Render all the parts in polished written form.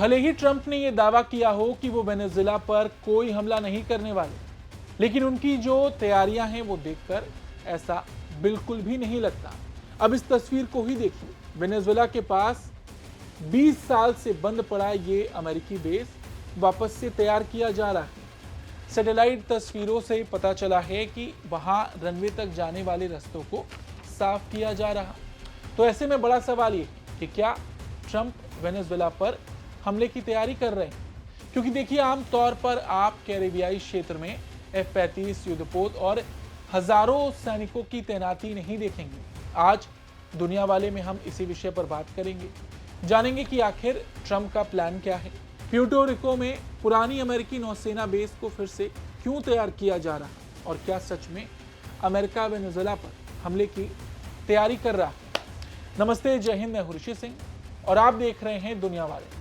भले ही ट्रंप ने यह दावा किया हो कि वो वेनेजुएला पर कोई हमला नहीं करने वाले, लेकिन उनकी जो तैयारियां हैं वो देखकर ऐसा बिल्कुल भी नहीं लगता। अब इस तस्वीर को ही देखिए, वेनेजुएला के पास 20 साल से बंद पड़ा ये अमेरिकी बेस वापस से तैयार किया जा रहा है। सैटेलाइट तस्वीरों से पता चला है कि वहां रनवे तक जाने वाले रास्तों को साफ किया जा रहा। तो ऐसे में बड़ा सवाल ये कि क्या ट्रंप वेनेजुएला पर हमले की तैयारी कर रहे हैं? क्योंकि देखिए, आमतौर पर आप कैरेबियाई क्षेत्र में F-35 युद्धपोत और हजारों सैनिकों की तैनाती नहीं देखेंगे। आज दुनिया वाले में हम इसी विषय पर बात करेंगे, जानेंगे कि आखिर ट्रंप का प्लान क्या है। प्यूर्टो रिको में पुरानी अमेरिकी नौसेना बेस को फिर से क्यों तैयार किया जा रहा है और क्या सच में अमेरिका वेनेजुएला पर हमले की तैयारी कर रहा है? नमस्ते, जय हिंद, मैं हूं ऋषि सिंह और आप देख रहे हैं दुनिया वाले।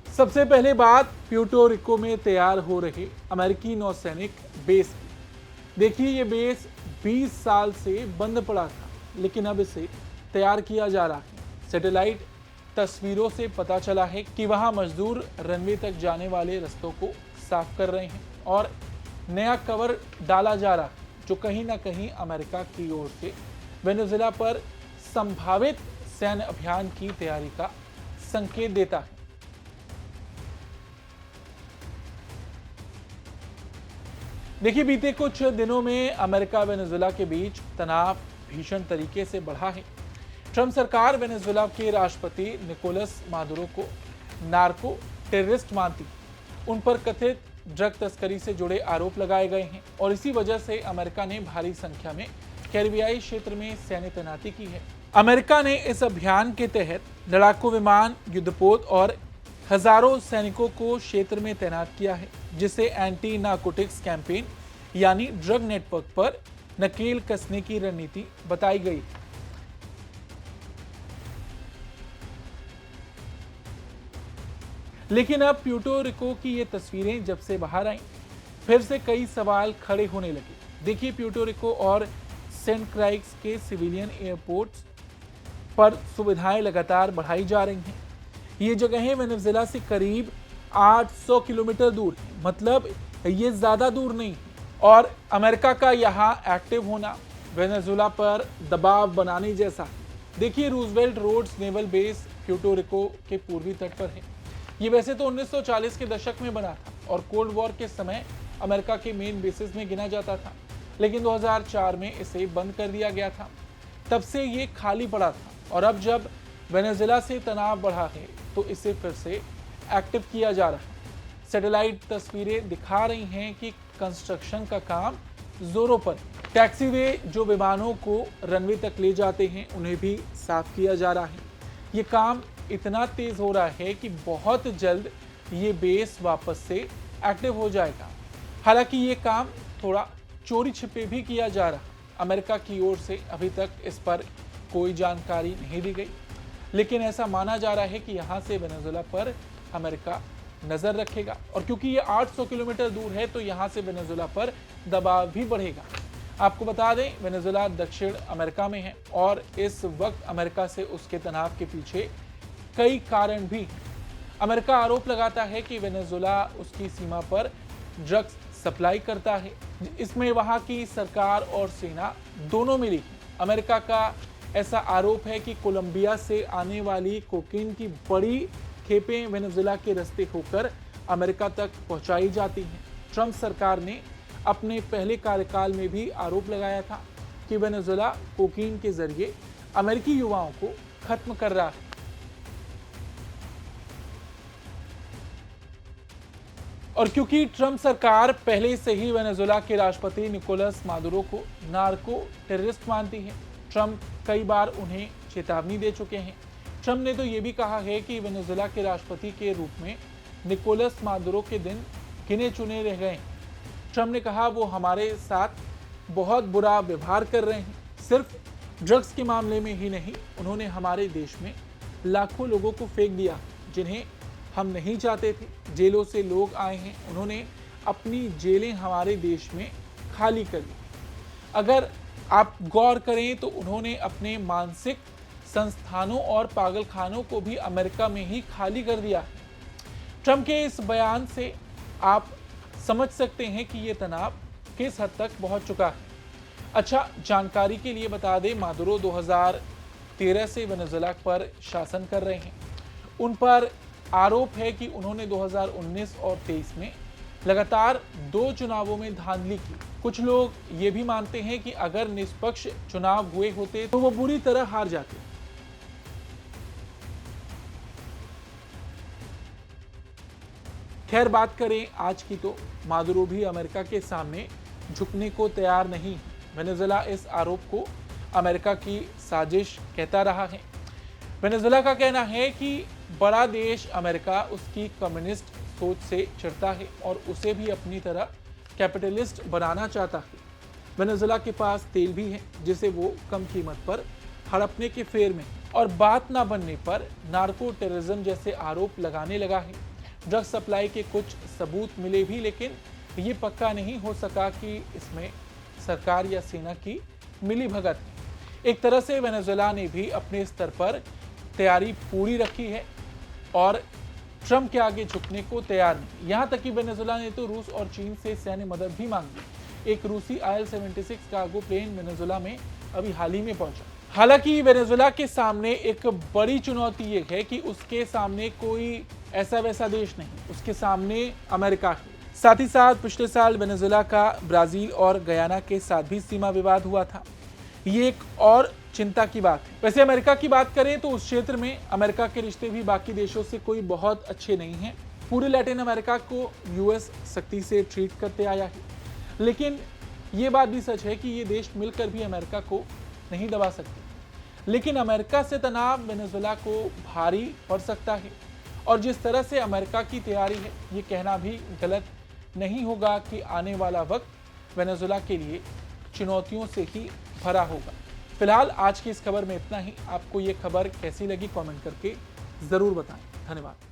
सबसे पहले बात प्यूर्टो रिको में तैयार हो रहे अमेरिकी नौसैनिक बेस की। देखिए, ये बेस 20 साल से बंद पड़ा था, लेकिन अब इसे तैयार किया जा रहा है। सैटेलाइट तस्वीरों से पता चला है कि वहां मजदूर रनवे तक जाने वाले रास्तों को साफ कर रहे हैं और नया कवर डाला जा रहा है, जो कहीं ना कहीं अमेरिका की ओर से वेनेजुएला पर संभावित सैन्य अभियान की तैयारी का संकेत देता है। देखिए, बीते कुछ दिनों में अमेरिका वेनेजुएला के बीच तनाव भीषण तरीके से बढ़ा है। ट्रंप सरकार वेनेजुएला के राष्ट्रपति निकोलस मादुरो को नार्को टेररिस्ट मानती, उन पर कथित ड्रग तस्करी से जुड़े आरोप लगाए गए हैं और इसी वजह से अमेरिका ने भारी संख्या में कैरेबियाई क्षेत्र में सैन्य तैनाती की है। अमेरिका ने इस अभियान के तहत लड़ाकू विमान, युद्धपोत और हजारों सैनिकों को क्षेत्र में तैनात किया है, जिसे एंटी नार्कोटिक्स कैंपेन यानी ड्रग नेटवर्क पर नकेल कसने की रणनीति बताई गई। लेकिन अब प्यूर्टो रिको की ये तस्वीरें जब से बाहर आईं, फिर से कई सवाल खड़े होने लगे। देखिए, प्यूर्टो रिको और सेंट क्राइक्स के सिविलियन एयरपोर्ट्स पर सुविधाएं लगातार बढ़ाई जा रही हैं। ये जगहें वेनेजुएला से करीब 800 किलोमीटर दूर है, मतलब ये ज्यादा दूर नहीं। और अमेरिका का यहाँ एक्टिव होना वेनेजुएला पर दबाव बनाने जैसा। देखिए, Roosevelt Roads naval base Puerto Rico के पूर्वी तट पर है। ये वैसे तो 1940 के दशक में बना था और कोल्ड वॉर के समय अमेरिका के मेन बेसिस में गिना जाता था, लेकिन 2004 में इसे बंद कर दिया गया था। तब से ये खाली पड़ा था और अब जब वेनेजुएला से तनाव बढ़ा है तो इसे फिर से एक्टिव किया जा रहा है। सैटेलाइट तस्वीरें दिखा रही हैं कि कंस्ट्रक्शन का काम जोरों पर। टैक्सीवे जो विमानों को रनवे तक ले जाते हैं उन्हें भी साफ किया जा रहा है। ये काम इतना तेज हो रहा है कि बहुत जल्द ये बेस वापस से एक्टिव हो जाएगा। हालांकि ये काम थोड़ा चोरी छिपे भी किया जा रहा। अमेरिका की ओर से अभी तक इस पर कोई जानकारी नहीं दी गई, लेकिन ऐसा माना जा रहा है कि यहाँ से वेनेजुएला पर अमेरिका नजर रखेगा और क्योंकि ये 800 किलोमीटर दूर है तो यहाँ से वेनेजुएला पर दबाव भी बढ़ेगा। आपको बता दें, वेनेजुएला दक्षिण अमेरिका में है और इस वक्त अमेरिका से उसके तनाव के पीछे कई कारण भी हैं। अमेरिका आरोप लगाता है कि वेनेजुएला उसकी सीमा पर ड्रग्स सप्लाई करता है, इसमें वहां की सरकार और सेना दोनों मिली है। अमेरिका का ऐसा आरोप है कि कोलंबिया से आने वाली कोकीन की बड़ी खेपें वेनेजुएला के रास्ते होकर अमेरिका तक पहुंचाई जाती हैं। ट्रंप सरकार ने अपने पहले कार्यकाल में भी आरोप लगाया था कि वेनेजुएला कोकीन के जरिए अमेरिकी युवाओं को खत्म कर रहा है। और क्योंकि ट्रंप सरकार पहले से ही वेनेजुएला के राष्ट्रपति निकोलस मादुरो को नार्को टेररिस्ट मानती है, ट्रंप कई बार उन्हें चेतावनी दे चुके हैं। ट्रंप ने तो ये भी कहा है कि वेनेजुएला के राष्ट्रपति के रूप में निकोलस मादुरो के दिन गिने चुने रह गए। ट्रंप ने कहा वो हमारे साथ बहुत बुरा व्यवहार कर रहे हैं। सिर्फ ड्रग्स के मामले में ही नहीं, उन्होंने हमारे देश में लाखों लोगों को फेंक दिया जिन्हें हम नहीं चाहते थे। जेलों से लोग आए हैं, उन्होंने अपनी जेलें हमारे देश में खाली कर दी। अगर आप गौर करें तो उन्होंने अपने मानसिक संस्थानों और पागलखानों को भी अमेरिका में ही खाली कर दिया। ट्रंप के इस बयान से आप समझ सकते हैं कि ये तनाव किस हद तक पहुंच चुका है। अच्छा, जानकारी के लिए बता दें, मादुरो 2013 से वेनेजुएला पर शासन कर रहे हैं। उन पर आरोप है कि उन्होंने 2019 और 23 में लगातार 2 चुनावों में धांधली की। कुछ लोग ये भी मानते हैं कि अगर निष्पक्ष चुनाव हुए होते तो वो बुरी तरह हार जाते। खैर, बात करें आज की तो मादुरो भी अमेरिका के सामने झुकने को तैयार नहीं। वेनेजुएला इस आरोप को अमेरिका की साजिश कहता रहा है। वेनेजुएला का कहना है कि बड़ा देश अमेरिका उसकी कम्युनिस्ट सोच से चिढ़ता है और उसे भी अपनी तरह कैपिटलिस्ट बनाना चाहता है। वेनेजुएला के पास तेल भी है जिसे वो कम कीमत पर हड़पने के फेर में, और बात ना बनने पर नार्को टेररिज्म जैसे आरोप लगाने लगा है। ड्रग सप्लाई के कुछ सबूत मिले भी, लेकिन ये पक्का नहीं हो सका कि इसमें सरकार या सेना की मिलीभगत है। एक तरह से वेनेजुएला ने भी अपने स्तर पर तैयारी पूरी रखी है और ट्रंप के आगे झुकने को तैयार नहीं। यहां तक कि वेनेजुएला ने तो रूस और चीन से सैन्य मदद भी मांगी। एक रूसी IL-76 कार्गो प्लेन वेनेजुएला में अभी हाल ही में पहुंचा। हालांकि वेनेजुएला के सामने एक बड़ी चुनौती ये है कि उसके सामने कोई ऐसा वैसा देश नहीं, उसके सामने अमेरिका है। साथ ही साथ पिछले साल वेनेजुएला का ब्राजील और गयाना के साथ भी सीमा विवाद हुआ था। ये एक और चिंता की बात है। वैसे अमेरिका की बात करें तो उस क्षेत्र में अमेरिका के रिश्ते भी बाकी देशों से कोई बहुत अच्छे नहीं हैं। पूरे लैटिन अमेरिका को यूएस सख्ती से ट्रीट करते आया है, लेकिन ये बात भी सच है कि ये देश मिलकर भी अमेरिका को नहीं दबा सकते। लेकिन अमेरिका से तनाव वेनेजुएला को भारी पड़ सकता है, और जिस तरह से अमेरिका की तैयारी है, ये कहना भी गलत नहीं होगा कि आने वाला वक्त वेनेजुएला के लिए चुनौतियों से ही भरा होगा। फिलहाल आज की इस खबर में इतना ही। आपको ये खबर कैसी लगी कमेंट करके जरूर बताएं। धन्यवाद।